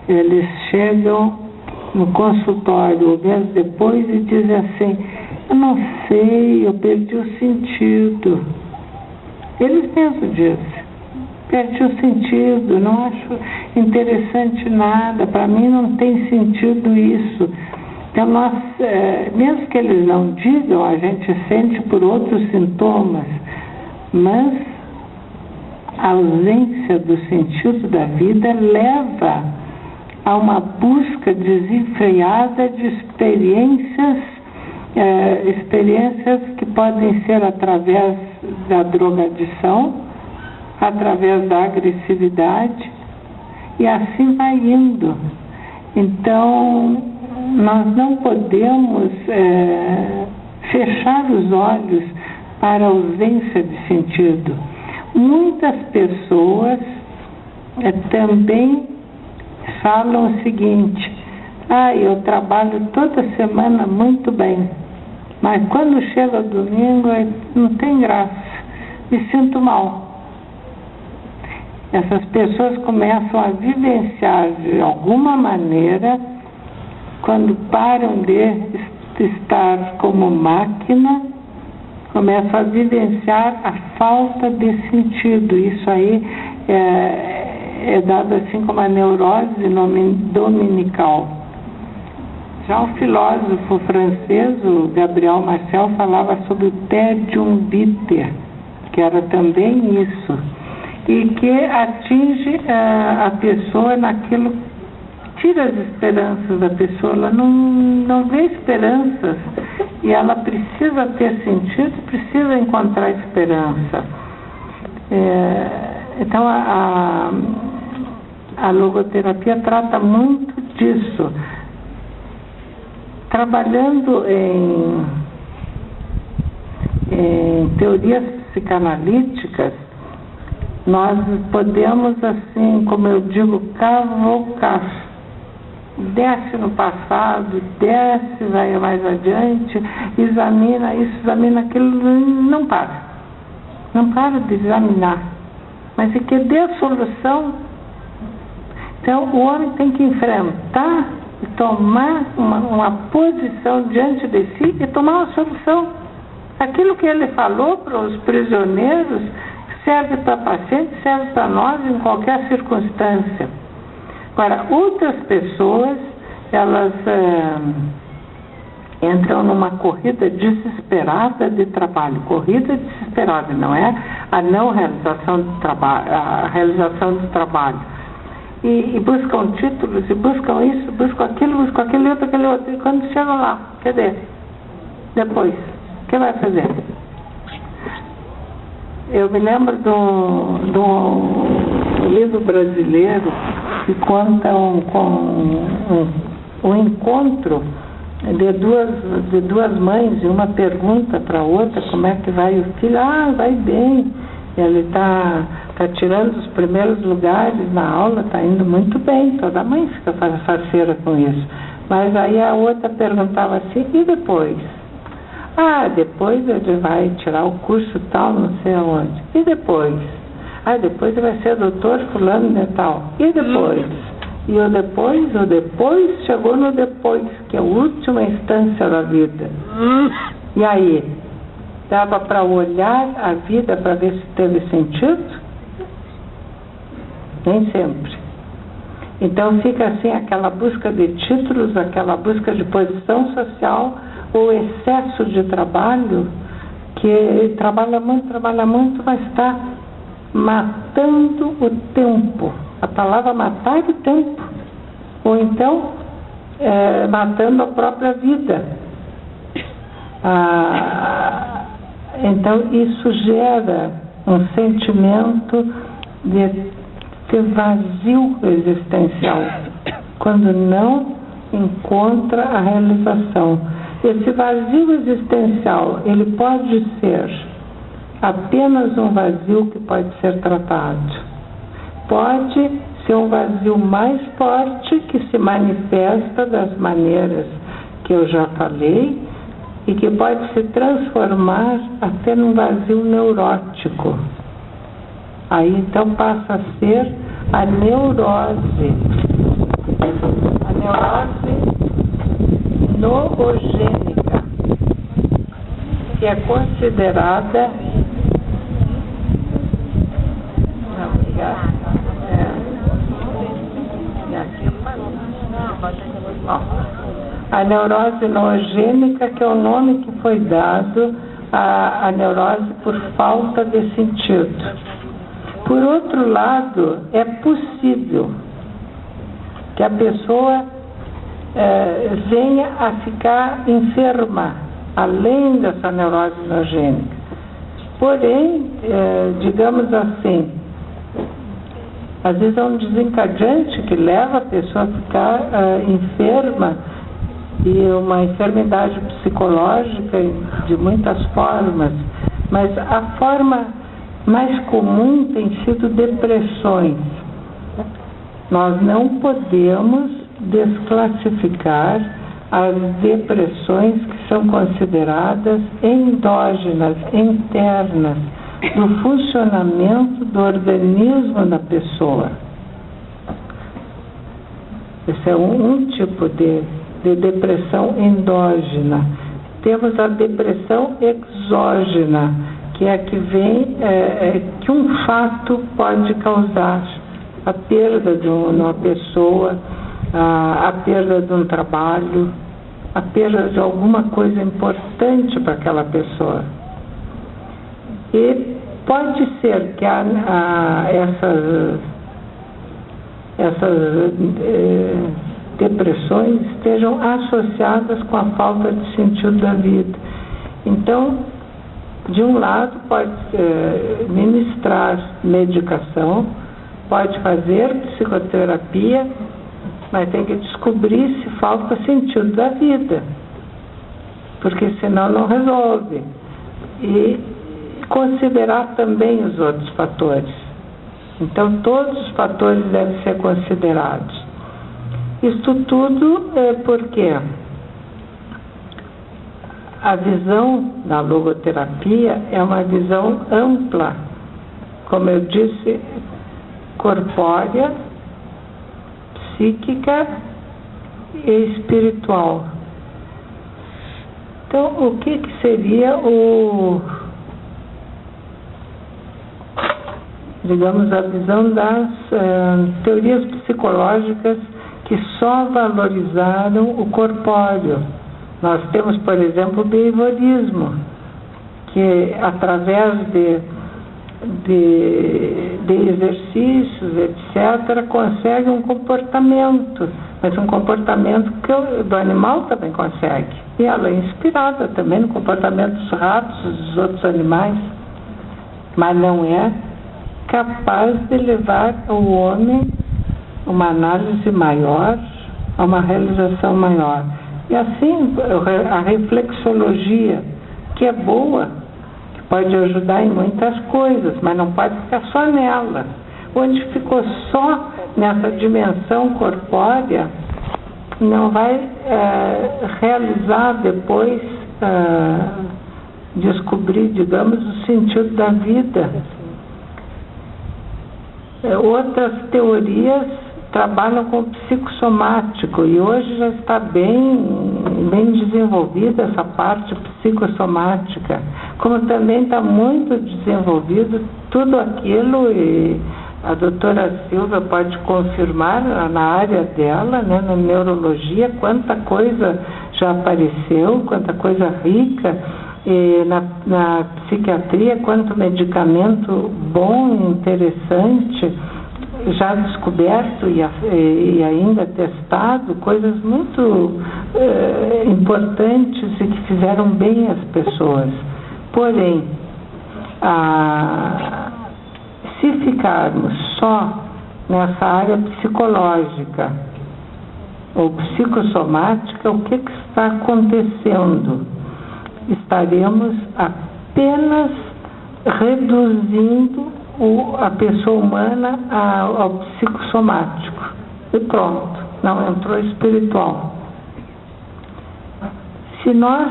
eles chegam no consultório mês depois e dizem assim, eu não sei, eu perdi o sentido. Eles mesmos dizem, perdi o sentido, não acho interessante nada, para mim não tem sentido isso. Então, nós, mesmo que eles não digam, a gente sente por outros sintomas, mas a ausência do sentido da vida leva a uma busca desenfreada de experiências que podem ser através da drogadição, através da agressividade, e assim vai indo. Então, nós não podemos fechar os olhos para a ausência de sentido. Muitas pessoas também falam o seguinte: eu trabalho toda semana muito bem, mas quando chega o domingo não tem graça, me sinto mal. Essas pessoas começam a vivenciar de alguma maneira, quando param de estar como máquina, começam a vivenciar a falta de sentido. Isso aí é dado assim como a neurose dominical. Já o filósofo francês, o Gabriel Marcel, falava sobre o tédium vitae, que era também isso, e que atinge a pessoa naquilo, tira as esperanças da pessoa, ela não vê esperanças, e ela precisa ter sentido, precisa encontrar esperança. Então, a logoterapia trata muito disso. Trabalhando em teorias psicanalíticas, nós podemos, assim, como eu digo, cavocar. Desce no passado, desce, vai mais adiante, examina isso, examina aquilo, não para. Não para de examinar. Mas é que dê solução. Então, o homem tem que enfrentar e tomar uma posição diante de si e tomar uma solução. Aquilo que ele falou para os prisioneiros serve para paciente, serve para nós em qualquer circunstância. Agora, outras pessoas, elas entram numa corrida desesperada de trabalho. Corrida desesperada, não é a não realização do trabalho, a realização do trabalho. E buscam títulos, e buscam isso, buscam aquilo outro. E quando chegam lá, cadê? Depois, o que vai fazer? Eu me lembro de um livro brasileiro que conta um encontro de duas mães, e uma pergunta para a outra como é que vai o filho. Vai bem, ele está tirando os primeiros lugares na aula, está indo muito bem, toda mãe fica faceira com isso. Mas aí a outra perguntava assim: e depois? Depois ele vai tirar o curso tal, não sei aonde. E depois? Depois ele vai ser doutor fulano de tal. E depois? E o depois chegou no depois, que é a última instância da vida. E aí? Dava para olhar a vida para ver se teve sentido? Nem sempre. Então fica assim aquela busca de títulos, aquela busca de posição social, o excesso de trabalho, que trabalha muito, vai estar matando o tempo. A palavra matar é o tempo. Ou então, matando a própria vida. Então, isso gera um sentimento de vazio existencial, quando não encontra a realização. Esse vazio existencial, ele pode ser apenas um vazio que pode ser tratado. Pode ser um vazio mais forte que se manifesta das maneiras que eu já falei e que pode se transformar até num vazio neurótico. Aí então passa a ser a neurose. A neurose noogênica, que é considerada a neurose noogênica, que é o nome que foi dado à neurose por falta de sentido. Por outro lado, é possível que a pessoa venha a ficar enferma, além dessa neurose noogênica. Porém, digamos assim, às vezes é um desencadeante que leva a pessoa a ficar enferma, e uma enfermidade psicológica de muitas formas, mas a forma mais comum tem sido depressões. Nós não podemos desclassificar as depressões que são consideradas endógenas, internas, do funcionamento do organismo da pessoa. Esse é um tipo de depressão endógena. Temos a depressão exógena, que é a que vem, que um fato pode causar a perda de uma pessoa, a perda de um trabalho, a perda de alguma coisa importante para aquela pessoa. E pode ser que essas depressões estejam associadas com a falta de sentido da vida. Então, de um lado, pode ministrar medicação, pode fazer psicoterapia, mas tem que descobrir se falta sentido da vida, porque senão não resolve. E considerar também os outros fatores. Então, todos os fatores devem ser considerados. Isto tudo é porque a visão da logoterapia é uma visão ampla, como eu disse, corpórea, psíquica e espiritual. Então, o que seria digamos, a visão das teorias psicológicas que só valorizaram o corpóreo? Nós temos, por exemplo, o behaviorismo, que através de exercícios, etc., consegue um comportamento, mas um comportamento que do animal também consegue. E ela é inspirada também no comportamento dos ratos e dos outros animais, mas não é capaz de levar o homem a uma análise maior, a uma realização maior. E assim, a reflexologia, que é boa, que pode ajudar em muitas coisas, mas não pode ficar só nela. Onde ficou só nessa dimensão corpórea, não vai realizar depois, descobrir, digamos, o sentido da vida. Outras teorias trabalham com o psicossomático, e hoje já está bem desenvolvida essa parte psicossomática, como também está muito desenvolvido tudo aquilo, e a doutora Silvia pode confirmar na área dela, né, na neurologia, quanta coisa já apareceu, quanta coisa rica, e na psiquiatria, quanto medicamento bom e interessante já descoberto e ainda testado, coisas muito importantes e que fizeram bem às pessoas. Porém, se ficarmos só nessa área psicológica ou psicossomática, o que está acontecendo? Estaremos apenas reduzindo a pessoa humana ao psicossomático. E pronto, não entrou espiritual. Se nós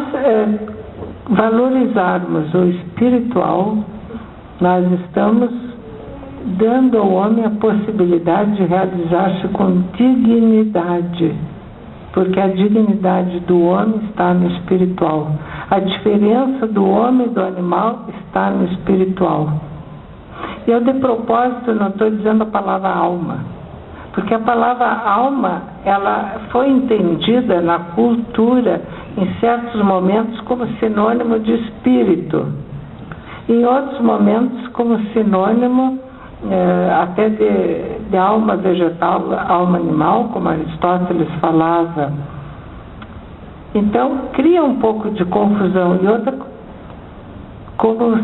valorizarmos o espiritual, nós estamos dando ao homem a possibilidade de realizar-se com dignidade, porque a dignidade do homem está no espiritual. A diferença do homem e do animal está no espiritual. E eu, de propósito, não estou dizendo a palavra alma, Porque a palavra alma, ela foi entendida na cultura, em certos momentos, como sinônimo de espírito. Em outros momentos, como sinônimo até de alma vegetal, alma animal, como Aristóteles falava. Então, cria um pouco de confusão. E outra, como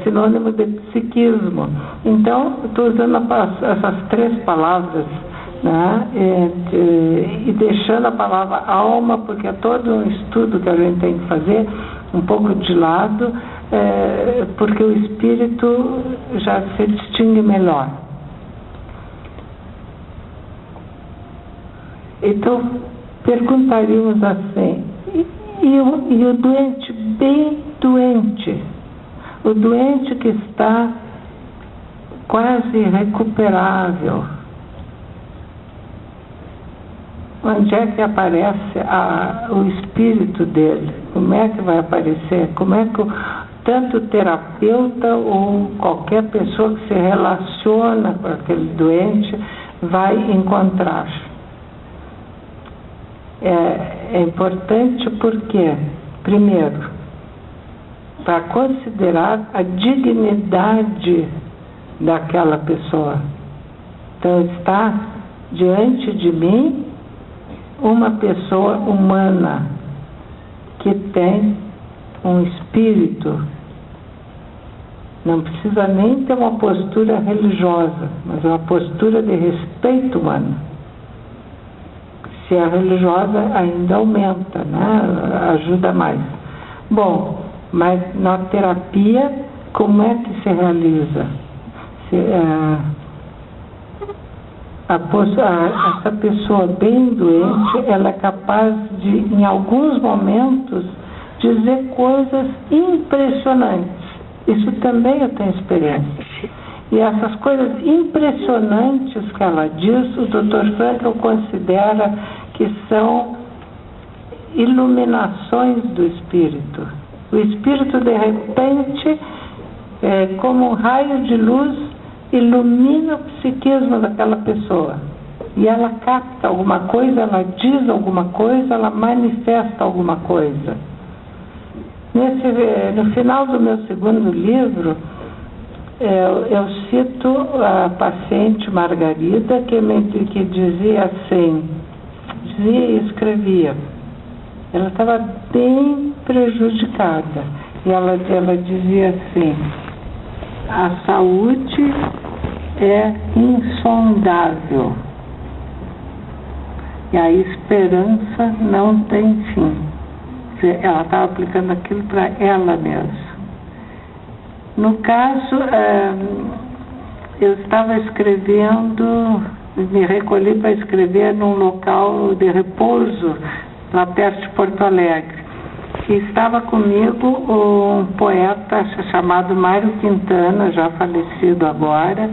sinônimo de psiquismo. Então, estou usando essas três palavras, né? E deixando a palavra alma, porque é todo um estudo que a gente tem que fazer, um pouco de lado, porque o espírito já se distingue melhor. Então, perguntaríamos assim, e o doente, bem doente, o doente que está quase irrecuperável, onde é que aparece o espírito dele? Como é que vai aparecer? Como é que tanto o terapeuta ou qualquer pessoa que se relaciona com aquele doente vai encontrar? É importante porque, primeiro, para considerar a dignidade daquela pessoa. Então, está diante de mim uma pessoa humana que tem um espírito. Não precisa nem ter uma postura religiosa, mas uma postura de respeito humano. Se é religiosa, ainda aumenta, né? Ajuda mais. Bom, mas na terapia, como é que se realiza? Essa pessoa bem doente, ela é capaz de, em alguns momentos, dizer coisas impressionantes. Isso também eu tenho experiência. E essas coisas impressionantes que ela diz, o Dr. Frankl considera que são iluminações do espírito. O espírito, de repente, como um raio de luz, ilumina o psiquismo daquela pessoa. E ela capta alguma coisa, ela diz alguma coisa, ela manifesta alguma coisa. No final do meu segundo livro, eu cito a paciente Margarida, que dizia assim, dizia e escrevia. Ela estava bem prejudicada. E ela dizia assim, a saúde é insondável e a esperança não tem fim. Ela estava aplicando aquilo para ela mesma. No caso, eu estava escrevendo, me recolhi para escrever num local de repouso, lá perto de Porto Alegre. E estava comigo um poeta chamado Mário Quintana, já falecido agora.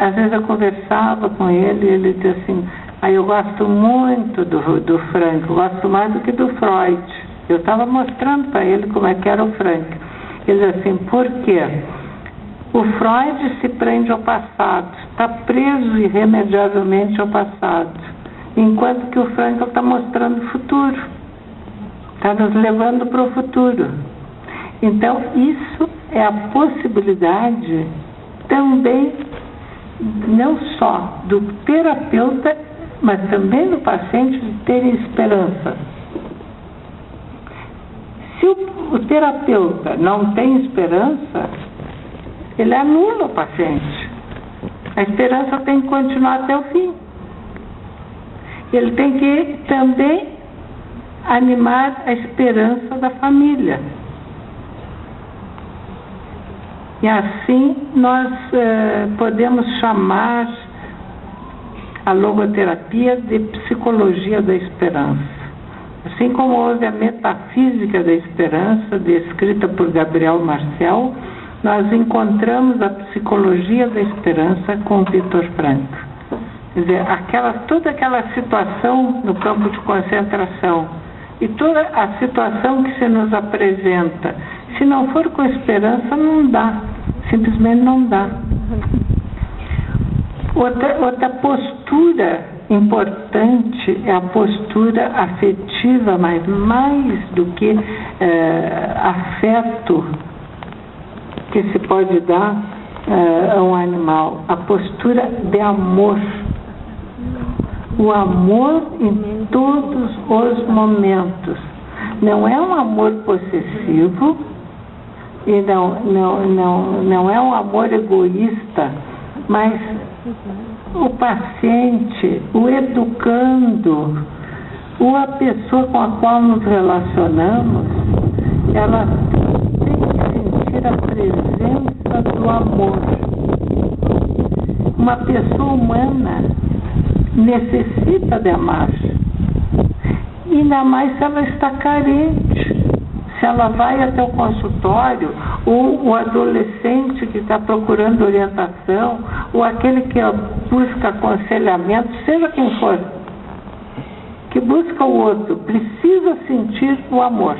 Às vezes eu conversava com ele e ele dizia assim, eu gosto muito do Frank, eu gosto mais do que do Freud. Eu estava mostrando para ele como é que era o Frank. Ele dizia assim, por quê? O Freud se prende ao passado, está preso irremediavelmente ao passado, enquanto que o Frankl está mostrando o futuro, está nos levando para o futuro. Então, isso é a possibilidade também, não só do terapeuta, mas também do paciente de terem esperança. Se o terapeuta não tem esperança, ele anula o paciente. A esperança tem que continuar até o fim. Ele tem que também animar a esperança da família. E assim nós podemos chamar a logoterapia de psicologia da esperança. Assim como houve a metafísica da esperança, descrita por Gabriel Marcel, nós encontramos a psicologia da esperança com Viktor Frankl. Quer dizer, toda aquela situação no campo de concentração e toda a situação que se nos apresenta, se não for com esperança, não dá. Simplesmente não dá. Outra postura importante é a postura afetiva, mas mais do que afeto que se pode dar a um animal, a postura de amor. O amor em todos os momentos. Não é um amor possessivo e não é um amor egoísta, mas o paciente, o educando, ou a pessoa com a qual nos relacionamos, ela tem que sentir a presença do amor. Uma pessoa humana necessita de amar, ainda mais se ela está carente. Se ela vai até o consultório, ou o adolescente que está procurando orientação, ou aquele que busca aconselhamento, seja quem for, que busca o outro, precisa sentir o amor.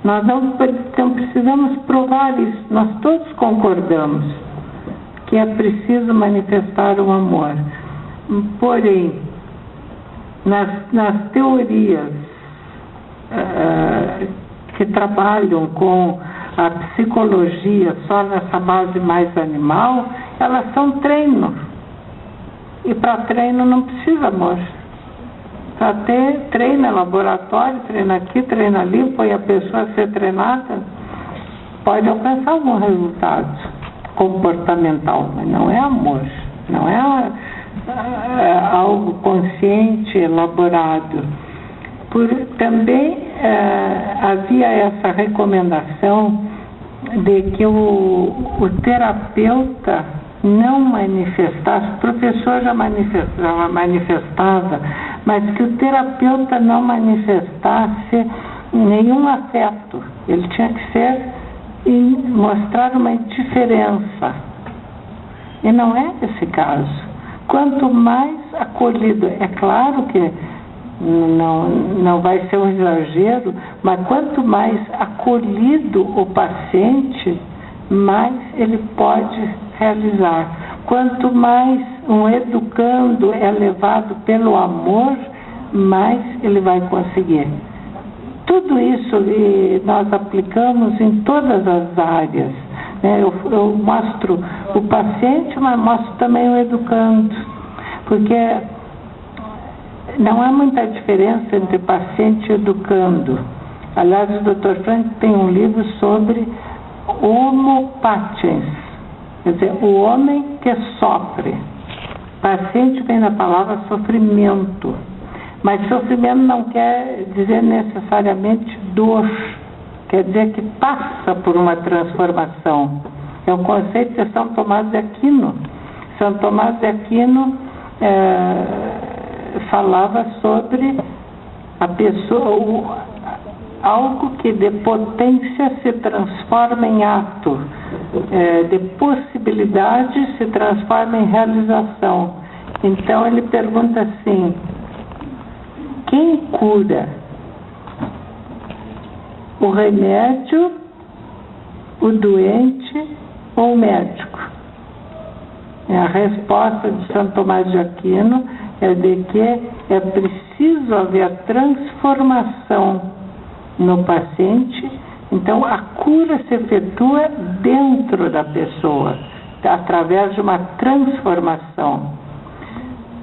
Nós não precisamos provar isso, nós todos concordamos que é preciso manifestar o amor. Porém, nas teorias que trabalham com a psicologia só nessa base mais animal, elas são treino. E para treino não precisa amor. Para ter, treina laboratório, treina aqui, treina ali, põe a pessoa a ser treinada, pode alcançar algum resultado comportamental, mas não é amor, não é algo consciente, elaborado. Também havia essa recomendação de que o terapeuta não manifestasse, o professor já manifestava, mas que o terapeuta não manifestasse nenhum afeto. Ele tinha que ser e mostrar uma indiferença. E não é esse caso. Quanto mais acolhido, é claro que não vai ser um exagero, mas quanto mais acolhido o paciente, mais ele pode realizar. Quanto mais um educando é levado pelo amor, mais ele vai conseguir. Tudo isso nós aplicamos em todas as áreas. Eu mostro o paciente, mas mostro também o educando, porque não há muita diferença entre paciente e educando. Aliás, o Dr. Frank tem um livro sobre homo patiens, quer dizer, o homem que sofre. Paciente vem da palavra sofrimento, mas sofrimento não quer dizer necessariamente dor, quer dizer que passa por uma transformação. É um conceito de São Tomás de Aquino. São Tomás de Aquino falava sobre a pessoa, algo que de potência se transforma em ato, de possibilidade se transforma em realização. Então ele pergunta assim: quem cura? O remédio, o doente ou o médico? A resposta de São Tomás de Aquino é de que é preciso haver transformação no paciente. Então a cura se efetua dentro da pessoa, através de uma transformação.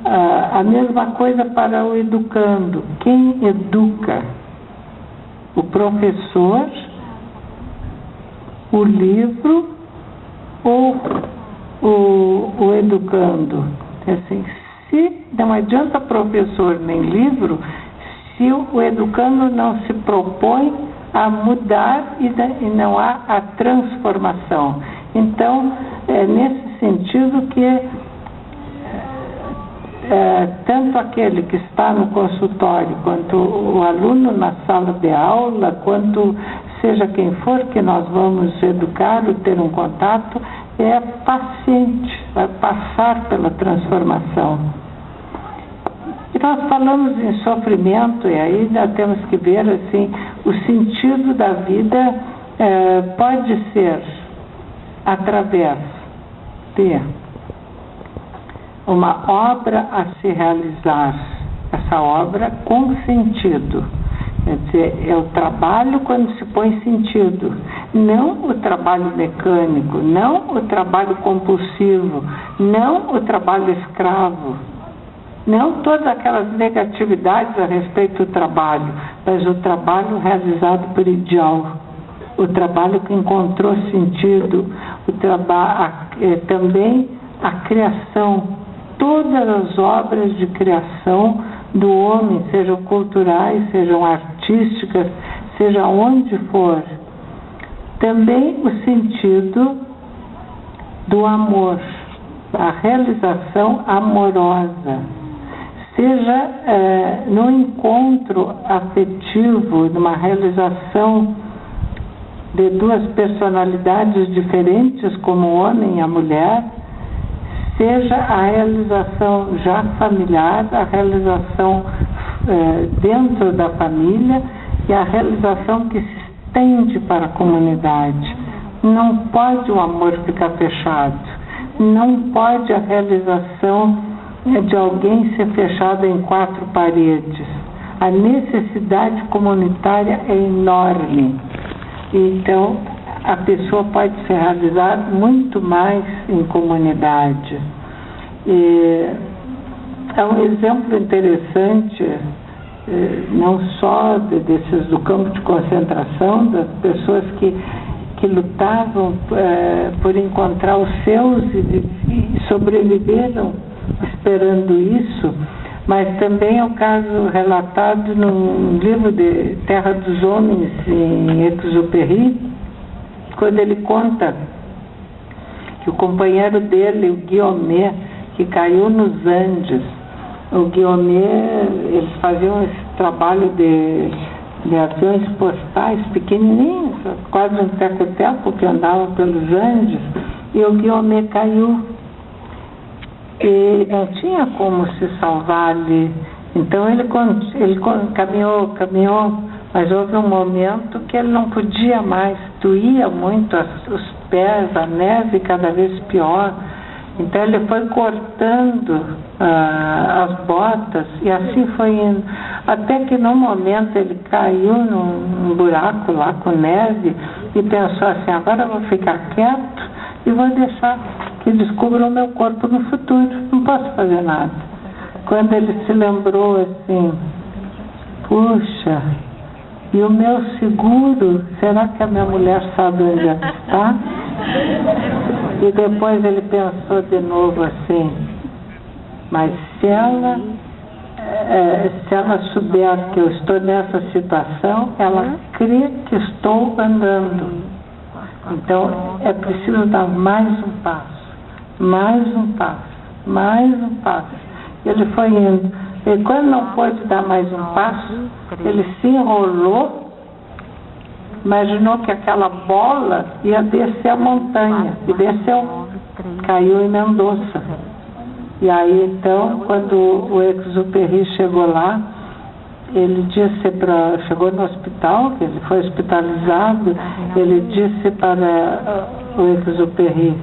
A mesma coisa para o educando. Quem educa? O professor, o livro ou o educando? Assim, se não adianta professor nem livro, se o educando não se propõe a mudar e não há a transformação. Então, é nesse sentido que tanto aquele que está no consultório, quanto o aluno na sala de aula, quanto seja quem for que nós vamos educar ou ter um contato, é paciente, vai passar pela transformação. E nós falamos em sofrimento, e aí nós temos que ver assim, o sentido da vida pode ser através de uma obra a se realizar, essa obra com sentido. Quer dizer, é o trabalho quando se põe sentido, não o trabalho mecânico, não o trabalho compulsivo, não o trabalho escravo, não todas aquelas negatividades a respeito do trabalho, mas o trabalho realizado por ideal, o trabalho que encontrou sentido, também a criação, todas as obras de criação do homem, sejam culturais, sejam artísticas, seja onde for. Também o sentido do amor, a realização amorosa, seja no encontro afetivo, numa realização de duas personalidades diferentes, como o homem e a mulher, seja a realização já familiar, a realização dentro da família e a realização que se estende para a comunidade. Não pode o amor ficar fechado, não pode a realização de alguém ser fechado em quatro paredes. A necessidade comunitária é enorme. Então, a pessoa pode ser realizada muito mais em comunidade. É um exemplo interessante, não só desses do campo de concentração, das pessoas que lutavam por encontrar os seus e sobreviveram esperando isso, mas também é o caso relatado no livro de Terra dos Homens, em Exupéry, quando ele conta que o companheiro dele, o Guillaume, que caiu nos Andes, o Guillaume, eles faziam esse trabalho de aviões postais pequenininhos, quase um teco-teco que andavam pelos Andes, e o Guillaume caiu. E não tinha como se salvar ali. Então ele caminhou, mas houve um momento que ele não podia mais, doía muito os pés, a neve cada vez pior. Então ele foi cortando as botas e assim foi indo. Até que num momento ele caiu num buraco lá com neve e pensou assim, agora eu vou ficar quieto e vou deixar que descubram o meu corpo no futuro. Não posso fazer nada. Quando ele se lembrou assim, puxa, e o meu seguro, será que a minha mulher sabe onde ela está? E depois ele pensou de novo assim, mas se ela souber que eu estou nessa situação, ela crê que estou andando. Então é preciso dar mais um passo, mais um passo, mais um passo. Ele foi indo. E quando não pôde dar mais um passo, ele se enrolou, imaginou que aquela bola ia descer a montanha, e desceu, caiu em Mendoza. E aí então, quando o Exupéry chegou lá, ele disse chegou no hospital, que ele foi hospitalizado, ele disse para o Exupéry,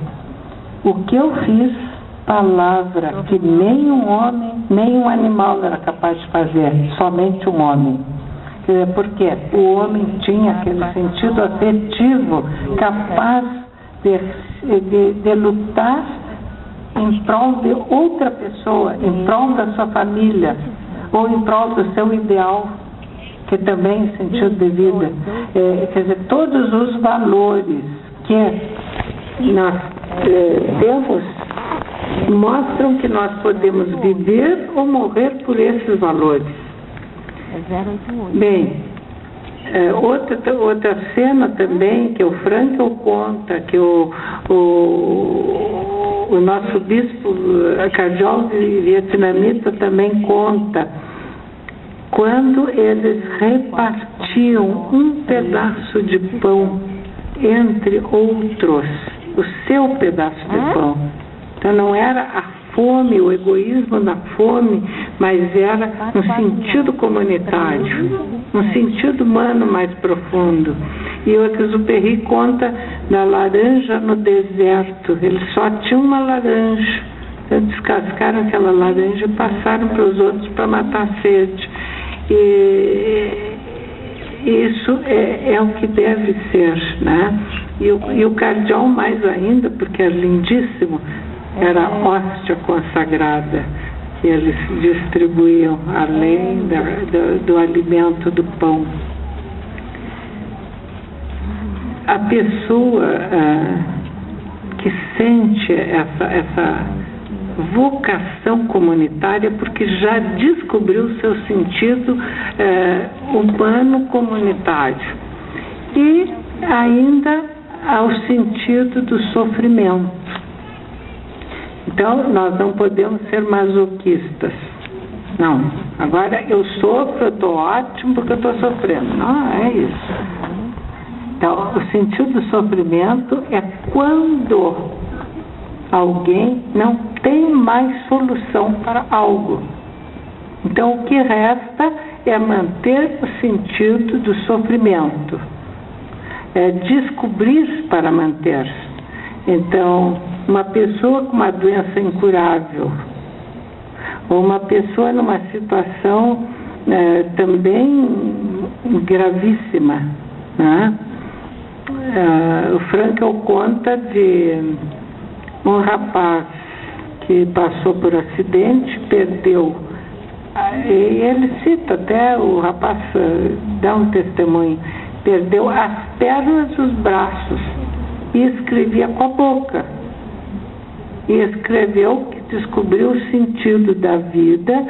o que eu fiz, palavra que nenhum homem, nenhum animal era capaz de fazer, somente um homem. Porque o homem tinha aquele sentido afetivo, capaz de lutar em prol de outra pessoa, em prol da sua família, ou em prol do seu ideal, que também é sentido de vida. Quer dizer, todos os valores que nós temos mostram que nós podemos viver ou morrer por esses valores. Bem, outra cena também que o Frankl conta, que o nosso bispo cardeal vietnamita também conta, quando eles repartiam um pedaço de pão entre outros, o seu pedaço de pão. Então não era a fome, o egoísmo da fome, mas era um sentido comunitário, um sentido humano mais profundo. E o Exupéry conta da laranja no deserto. Ele só tinha uma laranja, descascaram aquela laranja e passaram para os outros para matar a sede. E isso é o que deve ser, né? E o cardeal mais ainda, porque é lindíssimo, era a hóstia consagrada que eles distribuíam além do alimento do pão. A pessoa que sente essa vocação comunitária, porque já descobriu o seu sentido humano comunitário, e ainda ao sentido do sofrimento. Então, nós não podemos ser masoquistas. Não, agora eu sofro, eu estou ótimo porque eu estou sofrendo. Não, é isso. Então, o sentido do sofrimento é quando alguém não tem mais solução para algo. Então, o que resta é manter o sentido do sofrimento, é descobrir para manter-se. Então, uma pessoa com uma doença incurável, ou uma pessoa numa situação também gravíssima, né? O Frankl conta de um rapaz que passou por acidente, perdeu, e ele cita até, o rapaz dá um testemunho, perdeu as pernas e os braços, e escrevia com a boca, e escreveu que descobriu o sentido da vida,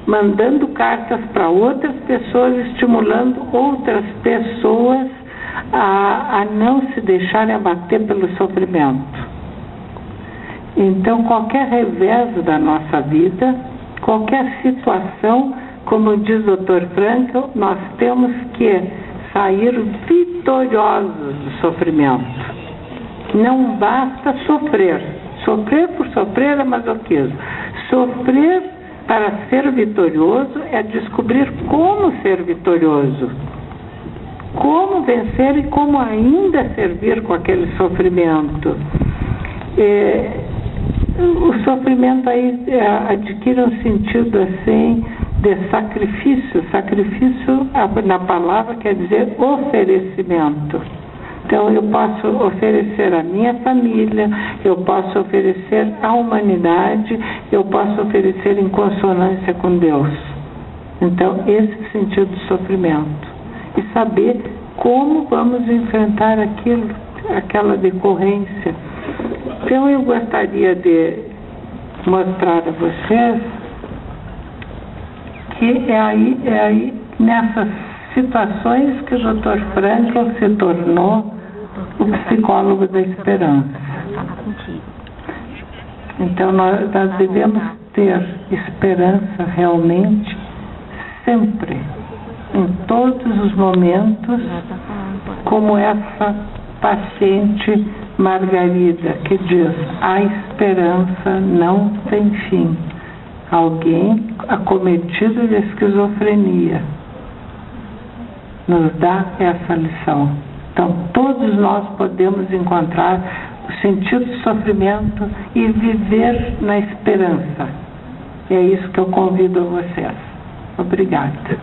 mandando cartas para outras pessoas, estimulando outras pessoas a não se deixarem abater pelo sofrimento. Então, qualquer revés da nossa vida, qualquer situação, como diz o Dr. Frankl, nós temos que sair vitoriosos do sofrimento. Não basta sofrer. Sofrer por sofrer é masoquismo. Sofrer para ser vitorioso é descobrir como ser vitorioso, como vencer e como ainda servir com aquele sofrimento. O sofrimento aí adquire um sentido assim de sacrifício. Sacrifício na palavra quer dizer oferecimento. Então eu posso oferecer à minha família, eu posso oferecer à humanidade, eu posso oferecer em consonância com Deus. Então esse é o sentido do sofrimento. E saber como vamos enfrentar aquela decorrência. Então eu gostaria de mostrar a vocês que é aí nessas situações que o Dr. Frankl se tornou o psicólogo da esperança. Então nós devemos ter esperança realmente sempre, em todos os momentos, como essa paciente Margarida, que diz: a esperança não tem fim. Alguém acometido de esquizofrenia nos dá essa lição. Então, todos nós podemos encontrar o sentido do sofrimento e viver na esperança. E é isso que eu convido a vocês. Obrigada.